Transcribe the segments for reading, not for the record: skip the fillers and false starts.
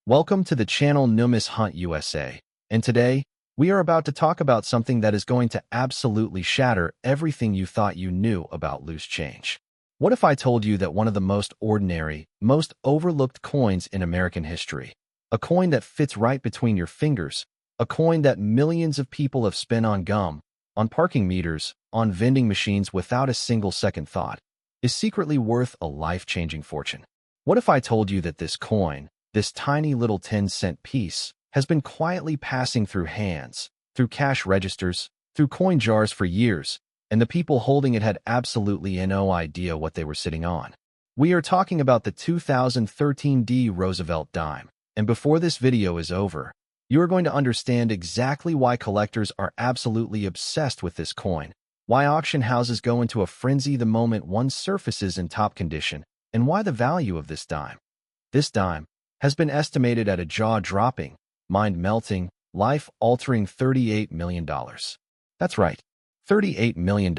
Welcome to the channel NUMIS Hunt USA, and today, we are about to talk about something that is going to absolutely shatter everything you thought you knew about loose change. What if I told you that one of the most ordinary, most overlooked coins in American history, a coin that fits right between your fingers, a coin that millions of people have spent on gum, on parking meters, on vending machines without a single second thought, is secretly worth a life-changing fortune? What if I told you that this coin, this tiny little 10-cent piece, has been quietly passing through hands, through cash registers, through coin jars for years, and the people holding it had absolutely no idea what they were sitting on? We are talking about the 2013 Roosevelt dime, and before this video is over, you are going to understand exactly why collectors are absolutely obsessed with this coin, why auction houses go into a frenzy the moment one surfaces in top condition, and why the value of this dime has been estimated at a jaw-dropping, mind-melting, life-altering $38 million. That's right, $38 million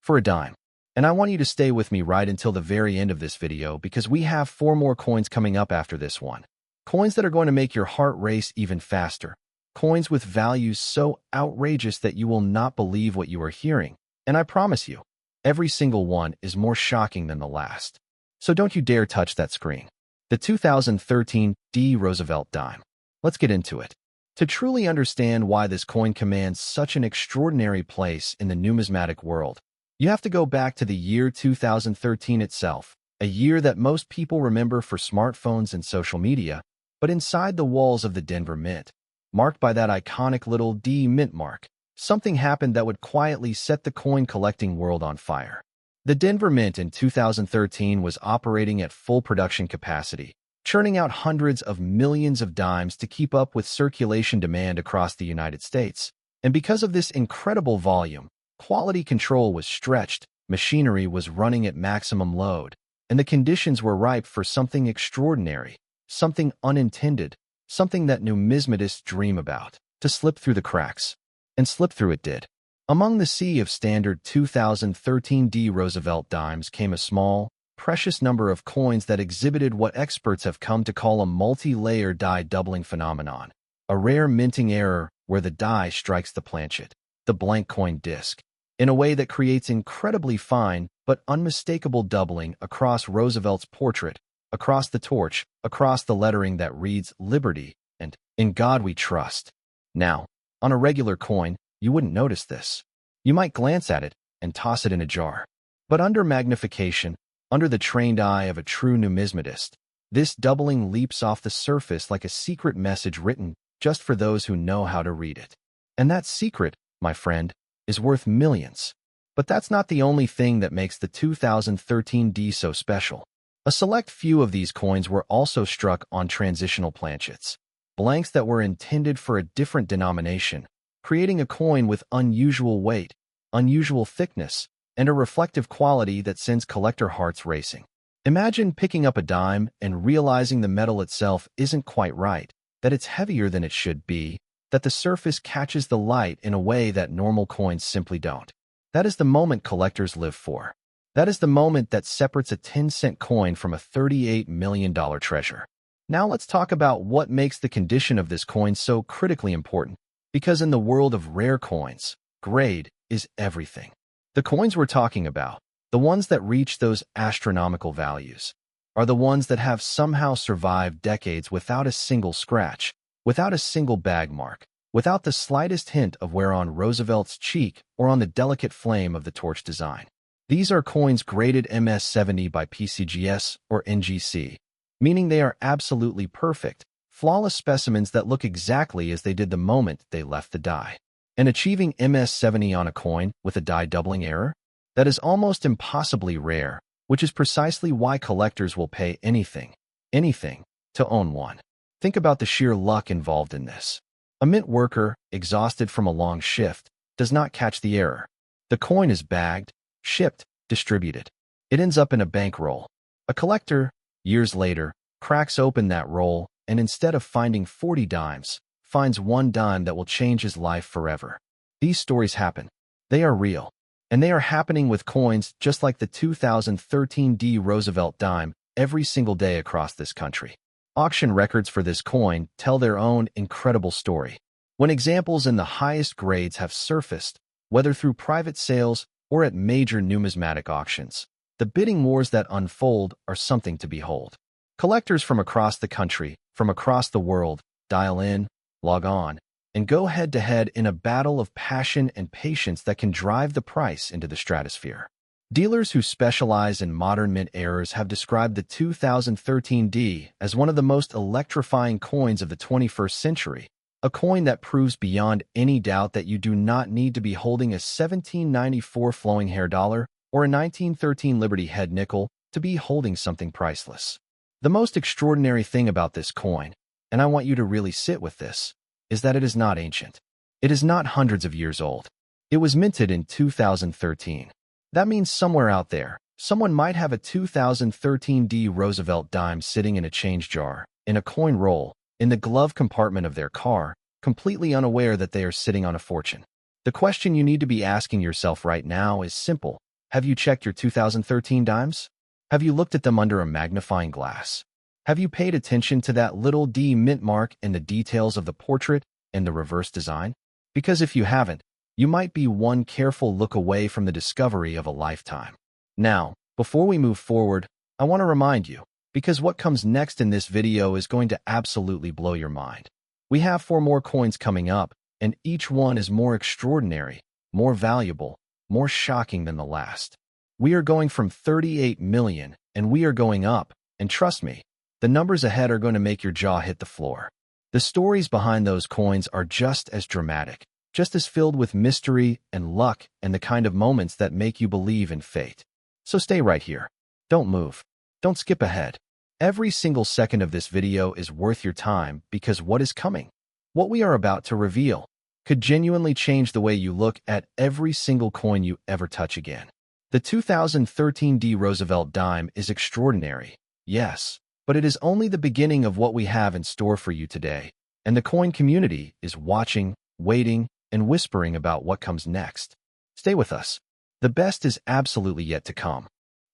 for a dime. And I want you to stay with me right until the very end of this video because we have 4 more coins coming up after this one. Coins that are going to make your heart race even faster. Coins with values so outrageous that you will not believe what you are hearing. And I promise you, every single one is more shocking than the last. So don't you dare touch that screen. The 2013 Roosevelt dime. Let's get into it. To truly understand why this coin commands such an extraordinary place in the numismatic world, you have to go back to the year 2013 itself, a year that most people remember for smartphones and social media, but inside the walls of the Denver Mint, marked by that iconic little D mint mark, something happened that would quietly set the coin collecting world on fire. The Denver Mint in 2013 was operating at full production capacity, churning out hundreds of millions of dimes to keep up with circulation demand across the United States. And because of this incredible volume, quality control was stretched, machinery was running at maximum load, and the conditions were ripe for something extraordinary, something unintended, something that numismatists dream about, to slip through the cracks. And slip through it did. Among the sea of standard 2013 Roosevelt dimes came a small, precious number of coins that exhibited what experts have come to call a multi-layer die doubling phenomenon, a rare minting error where the die strikes the planchet, the blank coin disc, in a way that creates incredibly fine but unmistakable doubling across Roosevelt's portrait, across the torch, across the lettering that reads Liberty and In God We Trust. Now, on a regular coin, you wouldn't notice this. You might glance at it and toss it in a jar. But under magnification, under the trained eye of a true numismatist, this doubling leaps off the surface like a secret message written just for those who know how to read it. And that secret, my friend, is worth millions. But that's not the only thing that makes the 2013 D so special. A select few of these coins were also struck on transitional planchets, blanks that were intended for a different denomination, creating a coin with unusual weight, unusual thickness, and a reflective quality that sends collector hearts racing. Imagine picking up a dime and realizing the metal itself isn't quite right, that it's heavier than it should be, that the surface catches the light in a way that normal coins simply don't. That is the moment collectors live for. That is the moment that separates a 10-cent coin from a $38 million treasure. Now let's talk about what makes the condition of this coin so critically important. Because in the world of rare coins, grade is everything. The coins we're talking about, the ones that reach those astronomical values, are the ones that have somehow survived decades without a single scratch, without a single bag mark, without the slightest hint of wear on Roosevelt's cheek or on the delicate flame of the torch design. These are coins graded MS-70 by PCGS or NGC, meaning they are absolutely perfect, flawless specimens that look exactly as they did the moment they left the die. And achieving MS-70 on a coin with a die doubling error? That is almost impossibly rare, which is precisely why collectors will pay anything, to own one. Think about the sheer luck involved in this. A mint worker, exhausted from a long shift, does not catch the error. The coin is bagged, shipped, distributed. It ends up in a bankroll. A collector, years later, cracks open that roll and instead of finding 40 dimes, finds one dime that will change his life forever. These stories happen. They are real. And they are happening with coins just like the 2013 Roosevelt dime every single day across this country. Auction records for this coin tell their own incredible story. When examples in the highest grades have surfaced, whether through private sales or at major numismatic auctions, the bidding wars that unfold are something to behold. Collectors from across the country, from across the world, dial in, log on, and go head-to-head in a battle of passion and patience that can drive the price into the stratosphere. Dealers who specialize in modern mint errors have described the 2013 D as one of the most electrifying coins of the 21st century, a coin that proves beyond any doubt that you do not need to be holding a 1794 flowing hair dollar or a 1913 Liberty head nickel to be holding something priceless. The most extraordinary thing about this coin, and I want you to really sit with this, is that it is not ancient. It is not hundreds of years old. It was minted in 2013. That means somewhere out there, someone might have a 2013 D Roosevelt dime sitting in a change jar, in a coin roll, in the glove compartment of their car, completely unaware that they are sitting on a fortune. The question you need to be asking yourself right now is simple. Have you checked your 2013 dimes? Have you looked at them under a magnifying glass? Have you paid attention to that little D mint mark and the details of the portrait and the reverse design? Because if you haven't, you might be one careful look away from the discovery of a lifetime. Now, before we move forward, I want to remind you, because what comes next in this video is going to absolutely blow your mind. We have 4 more coins coming up, and each one is more extraordinary, more valuable, more shocking than the last. We are going from 38 million, and we are going up, and trust me, the numbers ahead are going to make your jaw hit the floor. The stories behind those coins are just as dramatic, just as filled with mystery and luck and the kind of moments that make you believe in fate. So stay right here. Don't move. Don't skip ahead. Every single second of this video is worth your time because what is coming, what we are about to reveal, could genuinely change the way you look at every single coin you ever touch again. The 2013 D Roosevelt dime is extraordinary, yes, but it is only the beginning of what we have in store for you today, and the coin community is watching, waiting, and whispering about what comes next. Stay with us. The best is absolutely yet to come.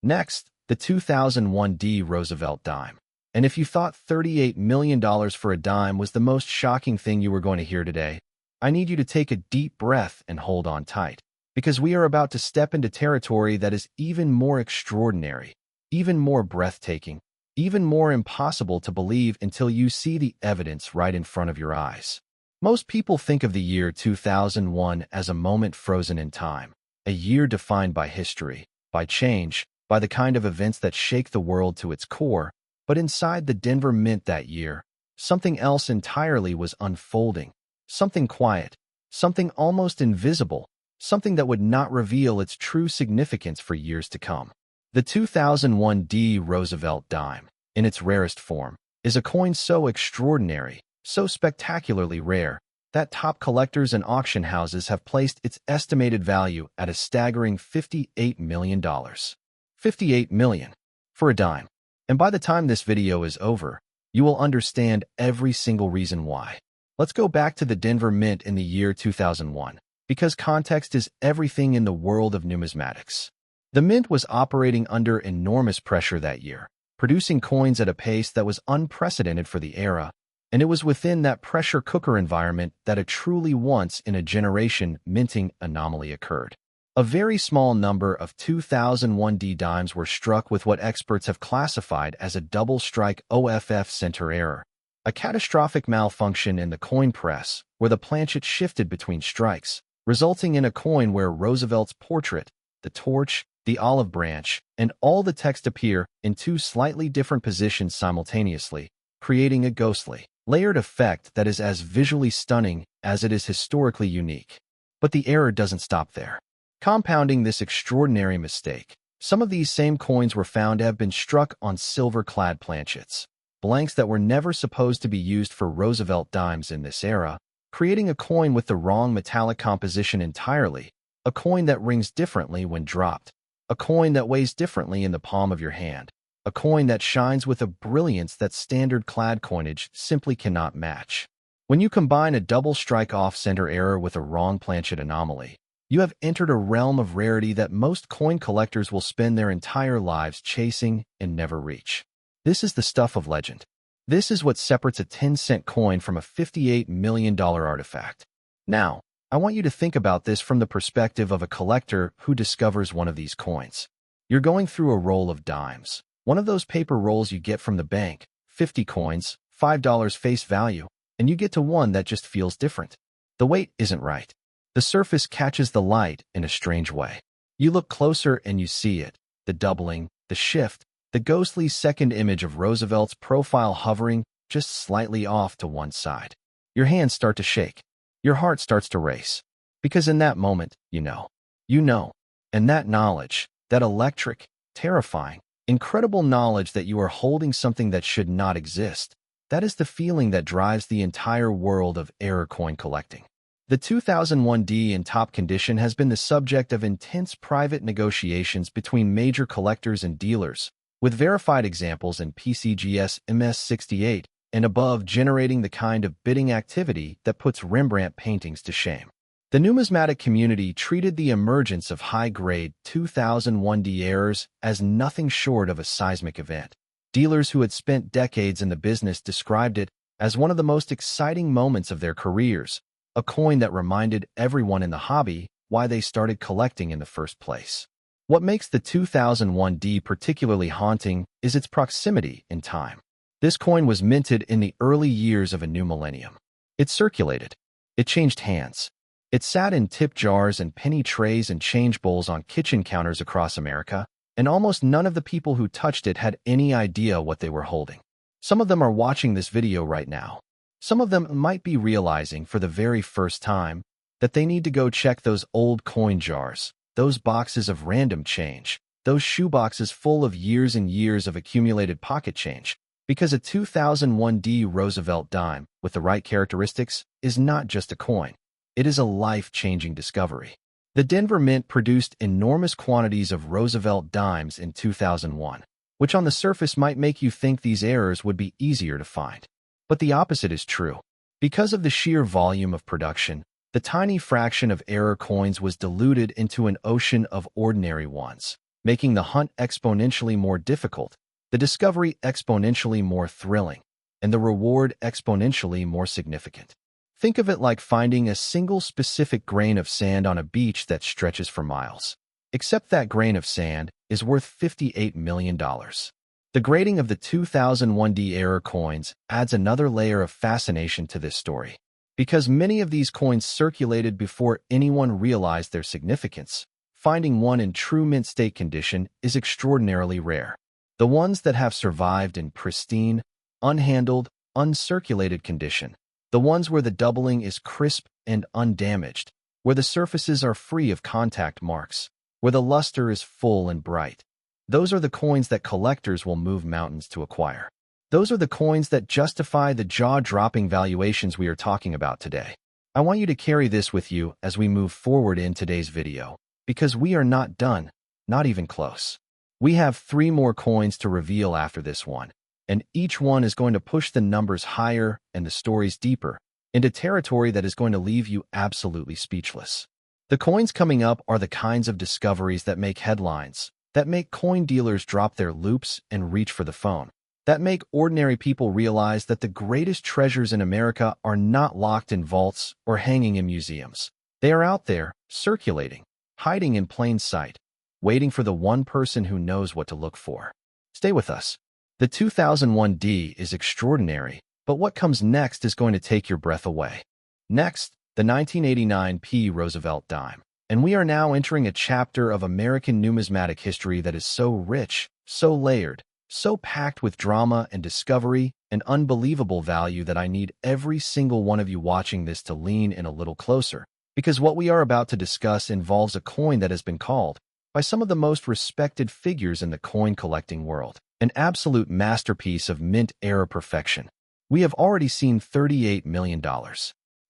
Next, the 2001 D Roosevelt dime. And if you thought $38 million for a dime was the most shocking thing you were going to hear today, I need you to take a deep breath and hold on tight, because we are about to step into territory that is even more extraordinary, even more breathtaking, even more impossible to believe until you see the evidence right in front of your eyes. Most people think of the year 2001 as a moment frozen in time, a year defined by history, by change, by the kind of events that shake the world to its core. But inside the Denver Mint that year, something else entirely was unfolding, something quiet, something almost invisible, something that would not reveal its true significance for years to come. The 2001 D Roosevelt dime, in its rarest form, is a coin so extraordinary, so spectacularly rare, that top collectors and auction houses have placed its estimated value at a staggering $58 million. $58 million for a dime. And by the time this video is over, you will understand every single reason why. Let's go back to the Denver Mint in the year 2001, because context is everything in the world of numismatics. The Mint was operating under enormous pressure that year, producing coins at a pace that was unprecedented for the era, and it was within that pressure cooker environment that a truly once-in-a-generation minting anomaly occurred. A very small number of 2001 D dimes were struck with what experts have classified as a double-strike OFF center error, a catastrophic malfunction in the coin press where the planchet shifted between strikes, resulting in a coin where Roosevelt's portrait, the torch, the olive branch, and all the text appear in 2 slightly different positions simultaneously, creating a ghostly, layered effect that is as visually stunning as it is historically unique. But the error doesn't stop there. Compounding this extraordinary mistake, some of these same coins were found to have been struck on silver-clad planchets, blanks that were never supposed to be used for Roosevelt dimes in this era, creating a coin with the wrong metallic composition entirely, a coin that rings differently when dropped, a coin that weighs differently in the palm of your hand, a coin that shines with a brilliance that standard-clad coinage simply cannot match. When you combine a double-strike off-center error with a wrong planchet anomaly, you have entered a realm of rarity that most coin collectors will spend their entire lives chasing and never reach. This is the stuff of legend. This is what separates a 10-cent coin from a $58 million artifact. Now, I want you to think about this from the perspective of a collector who discovers one of these coins. You're going through a roll of dimes, one of those paper rolls you get from the bank, 50 coins, $5 face value, and you get to one that just feels different. The weight isn't right. The surface catches the light in a strange way. You look closer and you see it, the doubling, the shift, the ghostly second image of Roosevelt's profile hovering just slightly off to one side. Your hands start to shake. Your heart starts to race. Because in that moment, you know. And that knowledge, that electric, terrifying, incredible knowledge that you are holding something that should not exist, that is the feeling that drives the entire world of error coin collecting. The 2001 D in top condition has been the subject of intense private negotiations between major collectors and dealers, with verified examples in PCGS MS68 and above generating the kind of bidding activity that puts Rembrandt paintings to shame. The numismatic community treated the emergence of high-grade 2001 D errors as nothing short of a seismic event. Dealers who had spent decades in the business described it as one of the most exciting moments of their careers, a coin that reminded everyone in the hobby why they started collecting in the first place. What makes the 2001 D particularly haunting is its proximity in time. This coin was minted in the early years of a new millennium. It circulated. It changed hands. It sat in tip jars and penny trays and change bowls on kitchen counters across America, and almost none of the people who touched it had any idea what they were holding. Some of them are watching this video right now. Some of them might be realizing for the very first time that they need to go check those old coin jars, those boxes of random change, those shoeboxes full of years and years of accumulated pocket change, because a 2001 D Roosevelt dime, with the right characteristics, is not just a coin. It is a life-changing discovery. The Denver Mint produced enormous quantities of Roosevelt dimes in 2001, which on the surface might make you think these errors would be easier to find. But the opposite is true. Because of the sheer volume of production, the tiny fraction of error coins was diluted into an ocean of ordinary ones, making the hunt exponentially more difficult, the discovery exponentially more thrilling, and the reward exponentially more significant. Think of it like finding a single specific grain of sand on a beach that stretches for miles. Except that grain of sand is worth $58 million. The grading of the 2001 D error coins adds another layer of fascination to this story. Because many of these coins circulated before anyone realized their significance, finding one in true mint state condition is extraordinarily rare. The ones that have survived in pristine, unhandled, uncirculated condition, the ones where the doubling is crisp and undamaged, where the surfaces are free of contact marks, where the luster is full and bright, those are the coins that collectors will move mountains to acquire. Those are the coins that justify the jaw-dropping valuations we are talking about today. I want you to carry this with you as we move forward in today's video, because we are not done, not even close. We have 3 more coins to reveal after this one, and each one is going to push the numbers higher and the stories deeper, into territory that is going to leave you absolutely speechless. The coins coming up are the kinds of discoveries that make headlines, that make coin dealers drop their loops and reach for the phone, that make ordinary people realize that the greatest treasures in America are not locked in vaults or hanging in museums. They are out there, circulating, hiding in plain sight, waiting for the one person who knows what to look for. Stay with us. The 2001 D is extraordinary, but what comes next is going to take your breath away. Next, the 1989 P. Roosevelt dime. And we are now entering a chapter of American numismatic history that is so rich, so layered, so packed with drama and discovery and unbelievable value that I need every single one of you watching this to lean in a little closer, because what we are about to discuss involves a coin that has been called, by some of the most respected figures in the coin collecting world, an absolute masterpiece of mint-era perfection. We have already seen $38 million.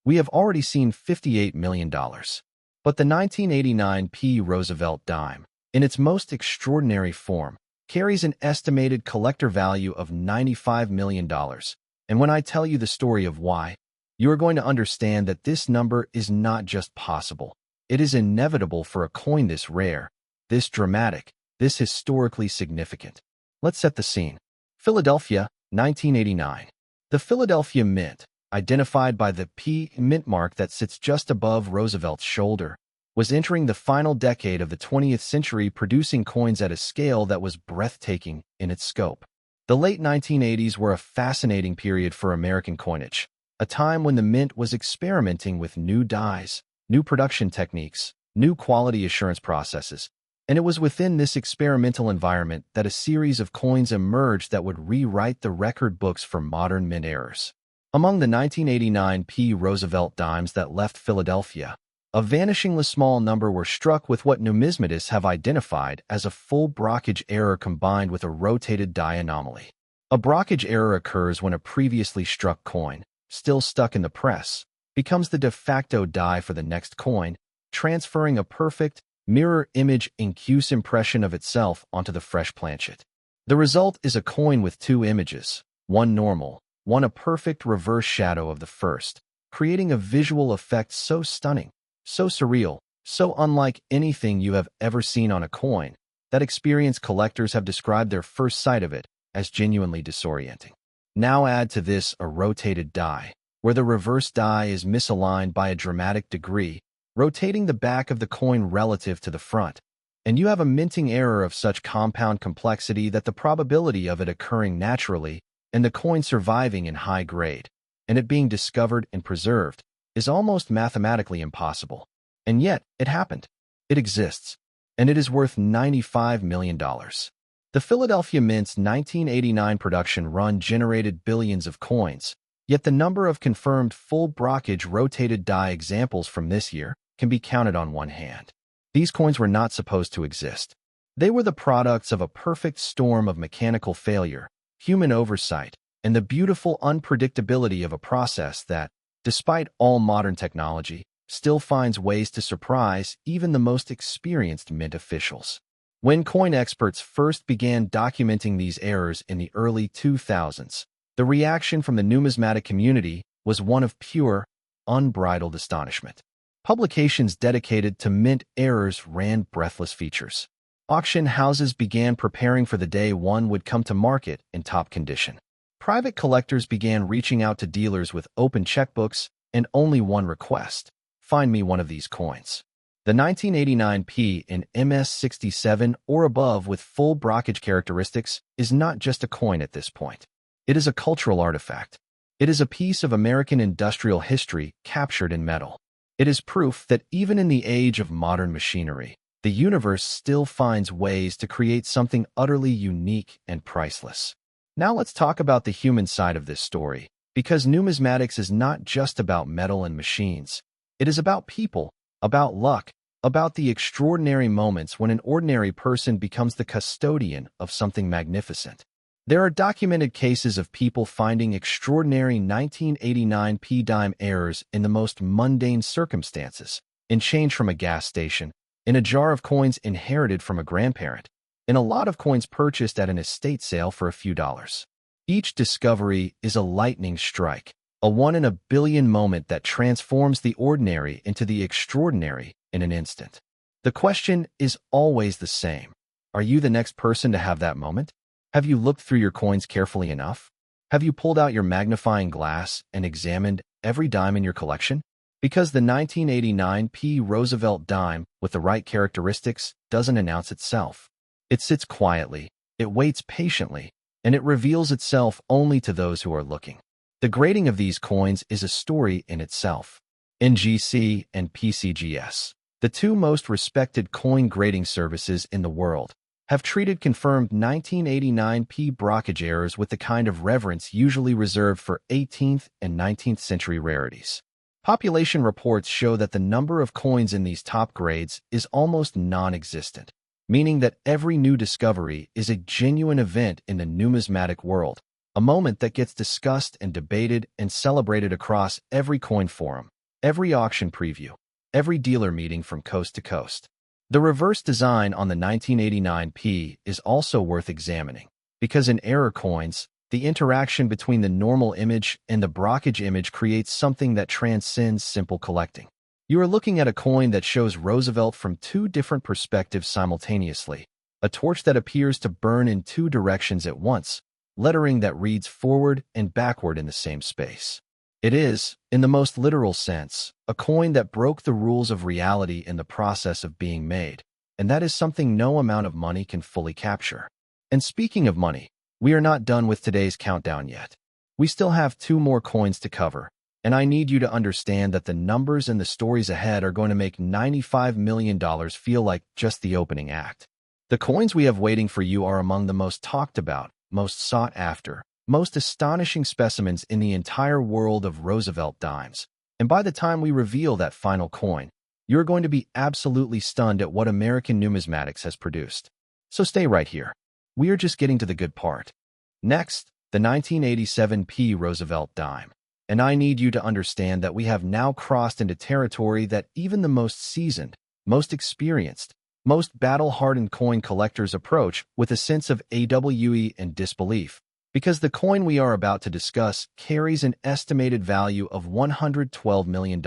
We have already seen $58 million. But the 1989 P. Roosevelt dime, in its most extraordinary form, carries an estimated collector value of $95 million. And when I tell you the story of why, you are going to understand that this number is not just possible. It is inevitable for a coin this rare, this dramatic, this historically significant. Let's set the scene. Philadelphia, 1989. The Philadelphia Mint, identified by the P mint mark that sits just above Roosevelt's shoulder, was entering the final decade of the 20th century, producing coins at a scale that was breathtaking in its scope. The late 1980s were a fascinating period for American coinage, a time when the mint was experimenting with new dyes, new production techniques, new quality assurance processes, and it was within this experimental environment that a series of coins emerged that would rewrite the record books for modern mint errors. Among the 1989 P. Roosevelt dimes that left Philadelphia, a vanishingly small number were struck with what numismatists have identified as a full brockage error combined with a rotated die anomaly. A brockage error occurs when a previously struck coin, still stuck in the press, becomes the de facto die for the next coin, transferring a perfect, mirror image incuse impression of itself onto the fresh planchet. The result is a coin with two images, one normal, one a perfect reverse shadow of the first, creating a visual effect so stunning, so surreal, so unlike anything you have ever seen on a coin, that experienced collectors have described their first sight of it as genuinely disorienting. Now add to this a rotated die, where the reverse die is misaligned by a dramatic degree, rotating the back of the coin relative to the front, and you have a minting error of such compound complexity that the probability of it occurring naturally and the coin surviving in high grade, and it being discovered and preserved, is almost mathematically impossible. And yet, it happened. It exists, and it is worth $95 million. The Philadelphia Mint's 1989 production run generated billions of coins, yet the number of confirmed full brockage rotated die examples from this year can be counted on one hand. These coins were not supposed to exist. They were the products of a perfect storm of mechanical failure, human oversight, and the beautiful unpredictability of a process that, despite all modern technology, still finds ways to surprise even the most experienced mint officials. When coin experts first began documenting these errors in the early 2000s, the reaction from the numismatic community was one of pure, unbridled astonishment. Publications dedicated to mint errors ran breathless features. Auction houses began preparing for the day one would come to market in top condition. Private collectors began reaching out to dealers with open checkbooks and only one request: find me one of these coins. The 1989 P in MS67 or above with full brockage characteristics is not just a coin at this point. It is a cultural artifact. It is a piece of American industrial history captured in metal. It is proof that even in the age of modern machinery, the universe still finds ways to create something utterly unique and priceless. Now let's talk about the human side of this story, because numismatics is not just about metal and machines. It is about people, about luck, about the extraordinary moments when an ordinary person becomes the custodian of something magnificent. There are documented cases of people finding extraordinary 1989 P-dime errors in the most mundane circumstances, in change from a gas station, in a jar of coins inherited from a grandparent, in a lot of coins purchased at an estate sale for a few dollars. Each discovery is a lightning strike, a one-in-a-billion moment that transforms the ordinary into the extraordinary in an instant. The question is always the same. Are you the next person to have that moment? Have you looked through your coins carefully enough? Have you pulled out your magnifying glass and examined every dime in your collection? Because the 1989 P. Roosevelt dime with the right characteristics doesn't announce itself. It sits quietly, it waits patiently, and it reveals itself only to those who are looking. The grading of these coins is a story in itself. NGC and PCGS, the two most respected coin grading services in the world, have treated confirmed 1989 P brockage errors with the kind of reverence usually reserved for 18th and 19th century rarities. Population reports show that the number of coins in these top grades is almost non-existent, meaning that every new discovery is a genuine event in the numismatic world, a moment that gets discussed and debated and celebrated across every coin forum, every auction preview, every dealer meeting from coast to coast. The reverse design on the 1989 P is also worth examining, because in error coins, the interaction between the normal image and the brockage image creates something that transcends simple collecting. You are looking at a coin that shows Roosevelt from two different perspectives simultaneously, a torch that appears to burn in two directions at once, lettering that reads forward and backward in the same space. It is, in the most literal sense, a coin that broke the rules of reality in the process of being made, and that is something no amount of money can fully capture. And speaking of money, we are not done with today's countdown yet. We still have 2 more coins to cover, and I need you to understand that the numbers and the stories ahead are going to make $95 million feel like just the opening act. The coins we have waiting for you are among the most talked about, most sought after, most astonishing specimens in the entire world of Roosevelt dimes. And by the time we reveal that final coin, you're going to be absolutely stunned at what American numismatics has produced. So stay right here. We are just getting to the good part. Next, the 1987 P. Roosevelt dime. And I need you to understand that we have now crossed into territory that even the most seasoned, most experienced, most battle-hardened coin collectors approach with a sense of awe and disbelief, because the coin we are about to discuss carries an estimated value of $112 million,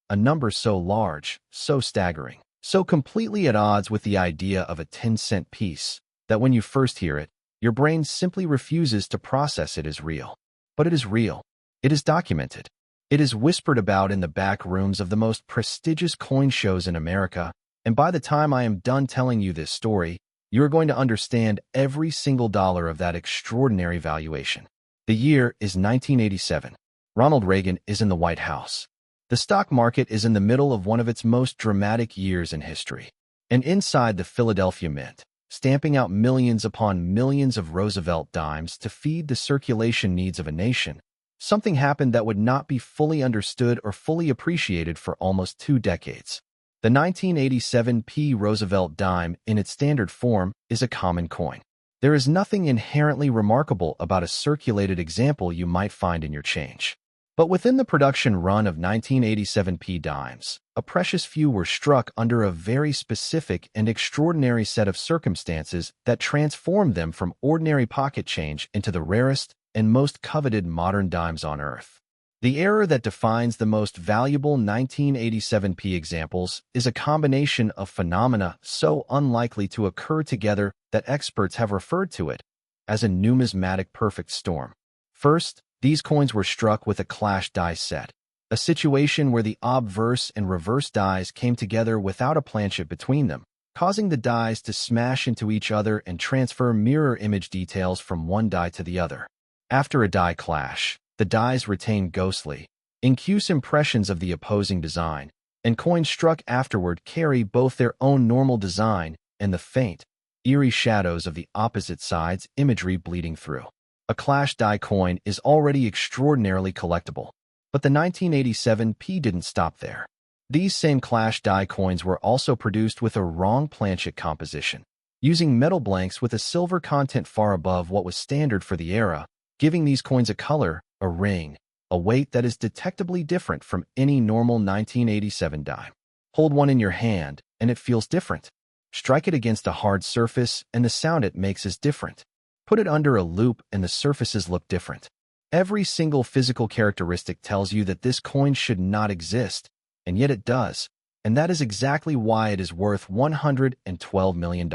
a number so large, so staggering, so completely at odds with the idea of a 10-cent piece, that when you first hear it, your brain simply refuses to process it as real. But it is real. It is documented. It is whispered about in the back rooms of the most prestigious coin shows in America, and by the time I am done telling you this story, you are going to understand every single dollar of that extraordinary valuation. The year is 1987. Ronald Reagan is in the White House. The stock market is in the middle of one of its most dramatic years in history. And inside the Philadelphia Mint, stamping out millions upon millions of Roosevelt dimes to feed the circulation needs of a nation, something happened that would not be fully understood or fully appreciated for almost 2 decades. The 1987 P. Roosevelt dime, in its standard form, is a common coin. There is nothing inherently remarkable about a circulated example you might find in your change. But within the production run of 1987 P dimes, a precious few were struck under a very specific and extraordinary set of circumstances that transformed them from ordinary pocket change into the rarest and most coveted modern dimes on Earth. The era that defines the most valuable 1987 P examples is a combination of phenomena so unlikely to occur together that experts have referred to it as a numismatic perfect storm. First, these coins were struck with a clash die set, a situation where the obverse and reverse dies came together without a planchet between them, causing the dies to smash into each other and transfer mirror image details from one die to the other. After a die clash, the dies retain ghostly, incuse impressions of the opposing design, and coins struck afterward carry both their own normal design and the faint, eerie shadows of the opposite side's imagery bleeding through. A clash die coin is already extraordinarily collectible, but the 1987 P didn't stop there. These same clash die coins were also produced with a wrong planchet composition, using metal blanks with a silver content far above what was standard for the era, giving these coins a color, a ring, a weight that is detectably different from any normal 1987 dime. Hold one in your hand, and it feels different. Strike it against a hard surface, and the sound it makes is different. Put it under a loop, and the surfaces look different. Every single physical characteristic tells you that this coin should not exist, and yet it does, and that is exactly why it is worth $112 million.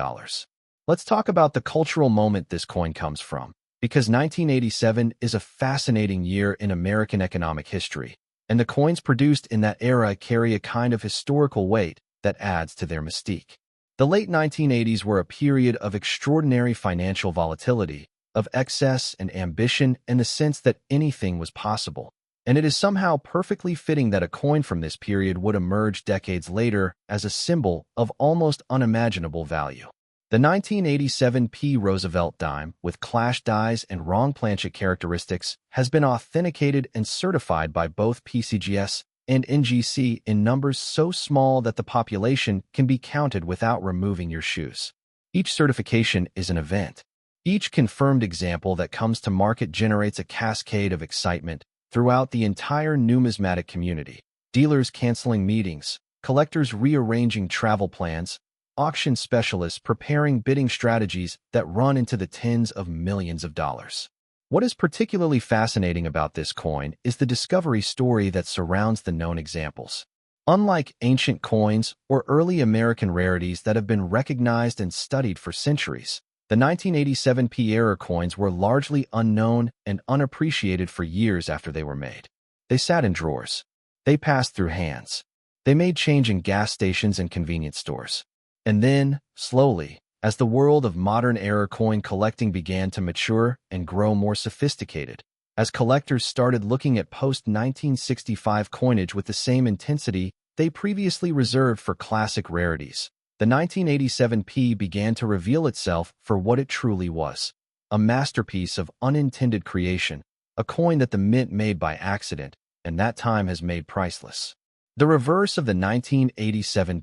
Let's talk about the cultural moment this coin comes from, because 1987 is a fascinating year in American economic history, and the coins produced in that era carry a kind of historical weight that adds to their mystique. The late 1980s were a period of extraordinary financial volatility, of excess and ambition and the sense that anything was possible, and it is somehow perfectly fitting that a coin from this period would emerge decades later as a symbol of almost unimaginable value. The 1987 P. Roosevelt dime, with clash dies and wrong planchet characteristics, has been authenticated and certified by both PCGS and NGC in numbers so small that the population can be counted without removing your shoes. Each certification is an event. Each confirmed example that comes to market generates a cascade of excitement throughout the entire numismatic community. Dealers canceling meetings, collectors rearranging travel plans, auction specialists preparing bidding strategies that run into the tens of millions of dollars. What is particularly fascinating about this coin is the discovery story that surrounds the known examples. Unlike ancient coins or early American rarities that have been recognized and studied for centuries, the The 1987 error coins were largely unknown and unappreciated for years after they were made. They sat in drawers. They passed through hands. They made change in gas stations and convenience stores. And then, slowly, as the world of modern error coin collecting began to mature and grow more sophisticated, as collectors started looking at post-1965 coinage with the same intensity they previously reserved for classic rarities, the 1987 began to reveal itself for what it truly was: a masterpiece of unintended creation, a coin that the mint made by accident, and that time has made priceless. The reverse of the 1987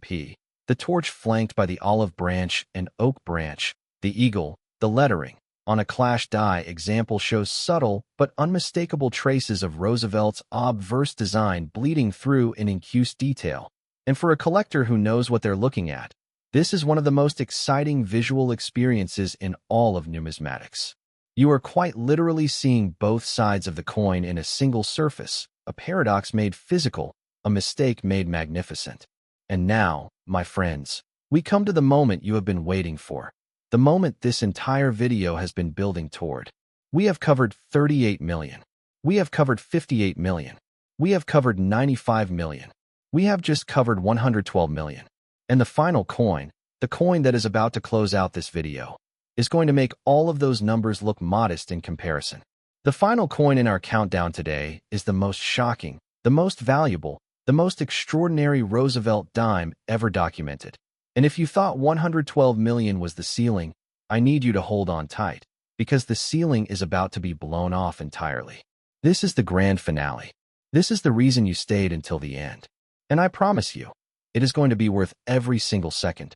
the torch flanked by the olive branch and oak branch, the eagle, the lettering, on a clash die example shows subtle but unmistakable traces of Roosevelt's obverse design bleeding through in incuse detail. And for a collector who knows what they're looking at, this is one of the most exciting visual experiences in all of numismatics. You are quite literally seeing both sides of the coin in a single surface, a paradox made physical, a mistake made magnificent. And now, my friends, we come to the moment you have been waiting for. The moment this entire video has been building toward. We have covered 38 million. We have covered 58 million. We have covered 95 million. We have just covered 112 million. And the final coin, the coin that is about to close out this video, is going to make all of those numbers look modest in comparison. The final coin in our countdown today is the most shocking, the most valuable, the most extraordinary Roosevelt dime ever documented. And if you thought 112 million was the ceiling, I need you to hold on tight, because the ceiling is about to be blown off entirely. This is the grand finale. This is the reason you stayed until the end. And I promise you, it is going to be worth every single second.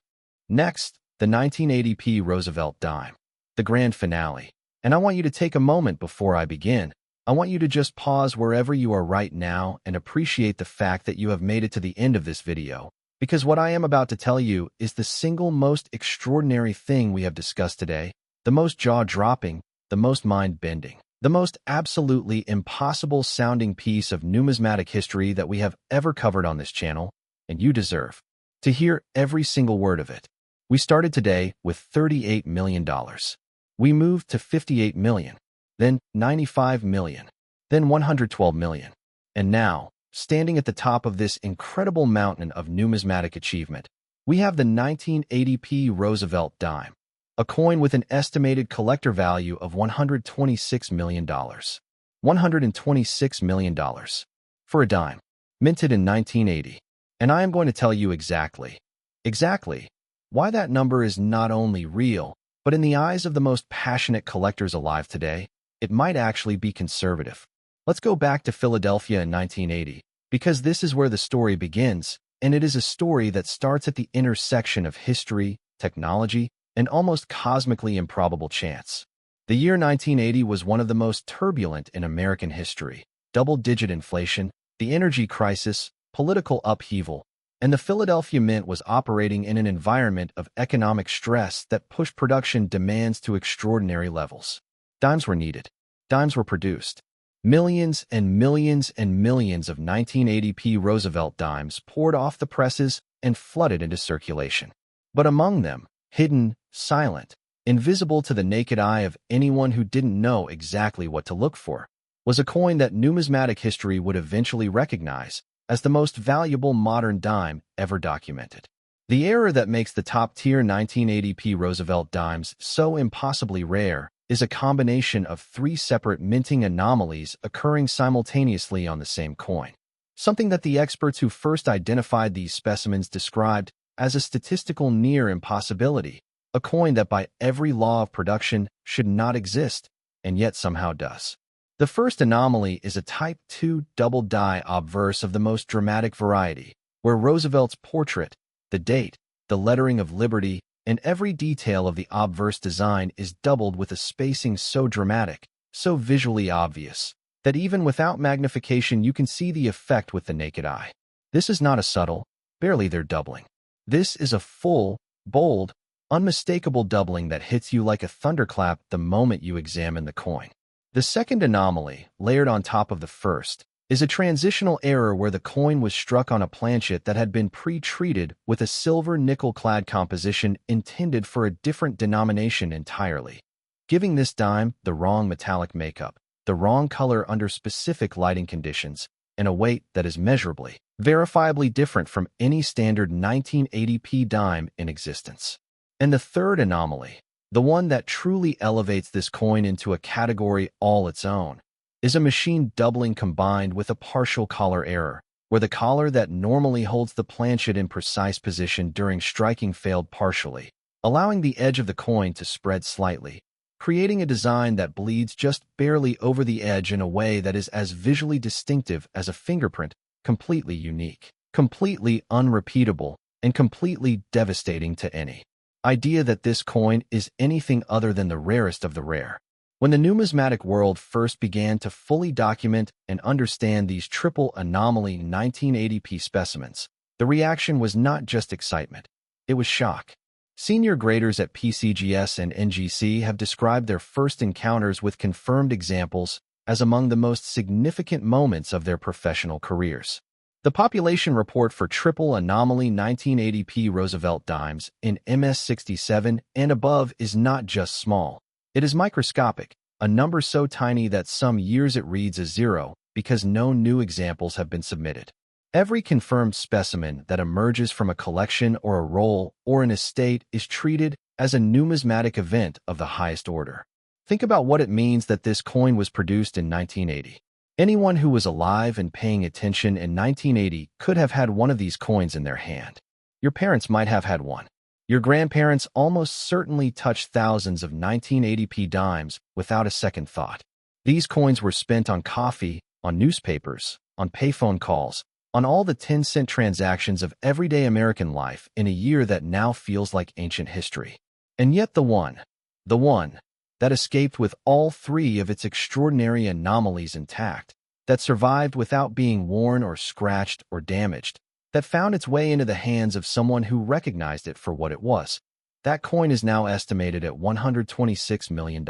Next, the 1980 Roosevelt dime, the grand finale. And I want you to take a moment before I begin. I want you to just pause wherever you are right now and appreciate the fact that you have made it to the end of this video, because what I am about to tell you is the single most extraordinary thing we have discussed today, the most jaw-dropping, the most mind-bending, the most absolutely impossible-sounding piece of numismatic history that we have ever covered on this channel, and you deserve to hear every single word of it. We started today with $38 million. We moved to 58 million. Then 95 million, then 112 million. And now, standing at the top of this incredible mountain of numismatic achievement, we have the 1980 Roosevelt dime, a coin with an estimated collector value of $126 million. $126 million for a dime, minted in 1980. And I am going to tell you exactly why that number is not only real, but in the eyes of the most passionate collectors alive today, it might actually be conservative. Let's go back to Philadelphia in 1980, because this is where the story begins, and it is a story that starts at the intersection of history, technology, and almost cosmically improbable chance. The year 1980 was one of the most turbulent in American history. Double-digit inflation, the energy crisis, political upheaval, and the Philadelphia Mint was operating in an environment of economic stress that pushed production demands to extraordinary levels. Dimes were needed. Dimes were produced. Millions and millions and millions of 1980 Roosevelt dimes poured off the presses and flooded into circulation. But among them, hidden, silent, invisible to the naked eye of anyone who didn't know exactly what to look for, was a coin that numismatic history would eventually recognize as the most valuable modern dime ever documented. The error that makes the top-tier 1980 Roosevelt dimes so impossibly rare is a combination of three separate minting anomalies occurring simultaneously on the same coin, something that the experts who first identified these specimens described as a statistical near impossibility, a coin that by every law of production should not exist, and yet somehow does. The first anomaly is a Type II double die obverse of the most dramatic variety, where Roosevelt's portrait, the date, the lettering of liberty, and every detail of the obverse design is doubled with a spacing so dramatic, so visually obvious, that even without magnification you can see the effect with the naked eye. This is not a subtle, barely there doubling. This is a full, bold, unmistakable doubling that hits you like a thunderclap the moment you examine the coin. The second anomaly, layered on top of the first, is a transitional error where the coin was struck on a planchet that had been pre-treated with a silver nickel-clad composition intended for a different denomination entirely, giving this dime the wrong metallic makeup, the wrong color under specific lighting conditions, and a weight that is measurably, verifiably different from any standard 1980p dime in existence. And the third anomaly, the one that truly elevates this coin into a category all its own, is a machine doubling combined with a partial collar error, where the collar that normally holds the planchet in precise position during striking failed partially, allowing the edge of the coin to spread slightly, creating a design that bleeds just barely over the edge in a way that is as visually distinctive as a fingerprint, completely unique, completely unrepeatable, and completely devastating to any idea that this coin is anything other than the rarest of the rare. When the numismatic world first began to fully document and understand these triple anomaly 1980p specimens, the reaction was not just excitement, it was shock. Senior graders at PCGS and NGC have described their first encounters with confirmed examples as among the most significant moments of their professional careers. The population report for triple anomaly 1980p Roosevelt dimes in MS67 and above is not just small. It is microscopic, a number so tiny that some years it reads as 0 because no new examples have been submitted. Every confirmed specimen that emerges from a collection or a roll or an estate is treated as a numismatic event of the highest order. Think about what it means that this coin was produced in 1980. Anyone who was alive and paying attention in 1980 could have had one of these coins in their hand. Your parents might have had one. Your grandparents almost certainly touched thousands of 1980p dimes without a second thought. These coins were spent on coffee, on newspapers, on payphone calls, on all the 10-cent transactions of everyday American life in a year that now feels like ancient history. And yet the one that escaped with all three of its extraordinary anomalies intact, that survived without being worn or scratched or damaged, that found its way into the hands of someone who recognized it for what it was. That coin is now estimated at $126 million.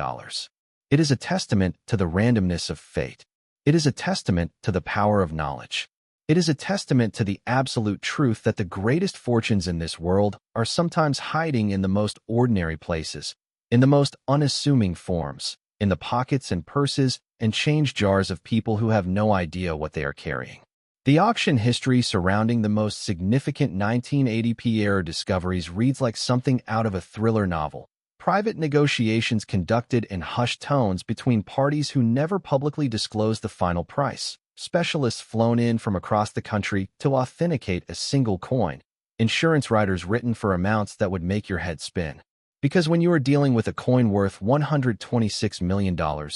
It is a testament to the randomness of fate. It is a testament to the power of knowledge. It is a testament to the absolute truth that the greatest fortunes in this world are sometimes hiding in the most ordinary places, in the most unassuming forms, in the pockets and purses and change jars of people who have no idea what they are carrying. The auction history surrounding the most significant 1980p era discoveries reads like something out of a thriller novel. Private negotiations conducted in hushed tones between parties who never publicly disclosed the final price. Specialists flown in from across the country to authenticate a single coin. Insurance riders written for amounts that would make your head spin. Because when you are dealing with a coin worth $126 million,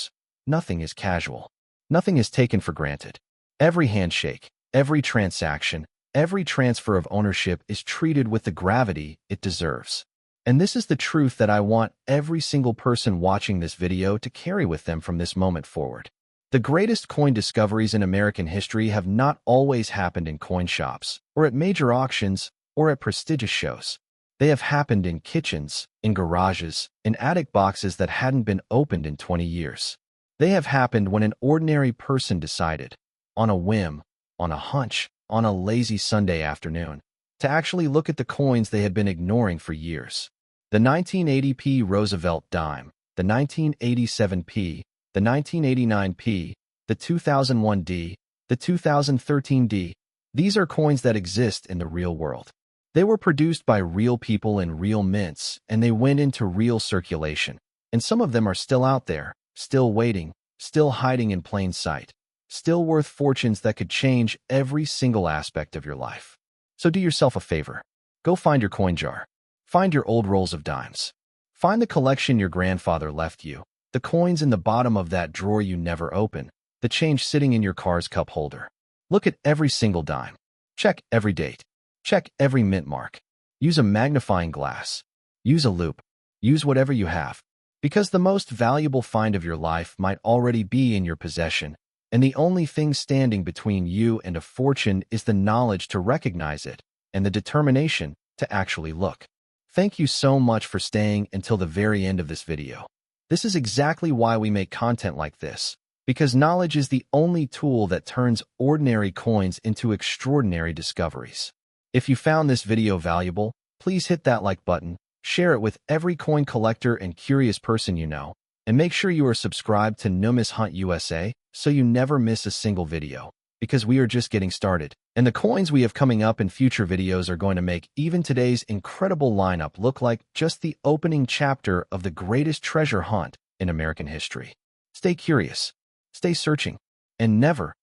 nothing is casual. Nothing is taken for granted. Every handshake, every transaction, every transfer of ownership is treated with the gravity it deserves. And this is the truth that I want every single person watching this video to carry with them from this moment forward. The greatest coin discoveries in American history have not always happened in coin shops, or at major auctions, or at prestigious shows. They have happened in kitchens, in garages, in attic boxes that hadn't been opened in 20 years. They have happened when an ordinary person decided, on a whim, on a hunch, on a lazy Sunday afternoon, to actually look at the coins they had been ignoring for years. The 1980p Roosevelt dime, the 1987p, the 1989p, the 2001D, the 2013D, these are coins that exist in the real world. They were produced by real people in real mints, and they went into real circulation. And some of them are still out there, still waiting, still hiding in plain sight, still worth fortunes that could change every single aspect of your life. So do yourself a favor. Go find your coin jar. Find your old rolls of dimes. Find the collection your grandfather left you, the coins in the bottom of that drawer you never open, the change sitting in your car's cup holder. Look at every single dime. Check every date. Check every mint mark. Use a magnifying glass. Use a loupe. Use whatever you have. Because the most valuable find of your life might already be in your possession, and the only thing standing between you and a fortune is the knowledge to recognize it and the determination to actually look. Thank you so much for staying until the very end of this video. This is exactly why we make content like this, Because knowledge is the only tool that turns ordinary coins into extraordinary discoveries. If you found this video valuable, please hit that like button, share it with every coin collector and curious person you know, and make sure you are subscribed to NUMIS Hunt USA so you never miss a single video, because we are just getting started. And the coins we have coming up in future videos are going to make even today's incredible lineup look like just the opening chapter of the greatest treasure hunt in American history. Stay curious, stay searching, and never,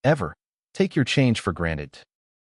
ever take your change for granted.